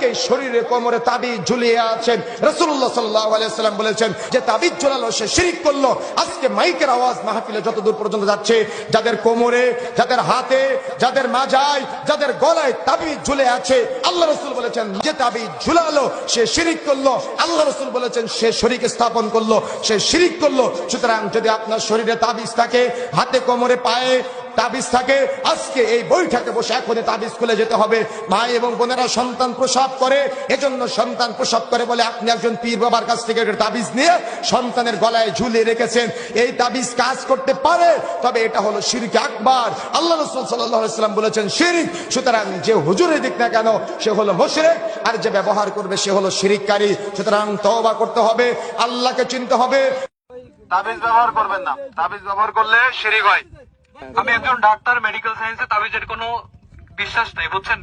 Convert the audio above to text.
অনেকেই শরীরে কোমরে তাবিজ ঝুলিয়ে আছেন। রাসূলুল্লাহ সাল্লাল্লাহু আলাইহি ওয়াসাল্লাম বলেছেন যে তাবিজ ঝুলালো সে শিরক করলো। আজকে মাইকের আওয়াজ মাহফিলে যতদূর পর্যন্ত যাচ্ছে, যাদের কোমরে, যাদের হাতে, যাদের মাজায়, যাদের গলায় তাবিজ ঝুলে আছে, আল্লাহ রাসূল বলেছেন যে তাবিজ ঝুলালো সে শিরক করলো। আল্লাহ রাসূল বলেছেন সে শরীক স্থাপন করলো, সে শিরক করলো। সুতরাং যদি আপনার শরীরে তাবিজ থাকে, হাতে কোমরে পায়ে তাবিজ থাকে, আজকে এই বৈঠকে বসে এখনই তাবিজ খুলে যেতে হবে। ভাই এবং বোনেরা, সন্তান প্রসব করে, এজন্য সন্তান প্রসব করে বলে আপনি একজন পীর বাবার কাছ থেকে তাবিজ নিয়ে সন্তানের গলায় ঝুলিয়ে রেখেছেন। এই তাবিজ কাজ করতে পারে, তবে এটা হলো শিরক আকবার। আল্লাহ রাসূল সাল্লাল্লাহু আলাইহি ওয়াসাল্লাম বলেছেন শিরক। সুতরাং যে হুজুরে দিক না কেন সে হলো মুশরিক, আর যে ব্যবহার করবে সে হলো শিরককারী। সুতরাং তওবা করতে হবে, আল্লাহকে চিনতে হবে। তাবিজ ব্যবহার করবেন না, তাবিজ ব্যবহার করলে শিরক হয়। আমি একজন ডাক্তার, মেডিকেল সায়েন্সে তাবিজের কোনো বিশ্বাস নেই, বুঝছেন।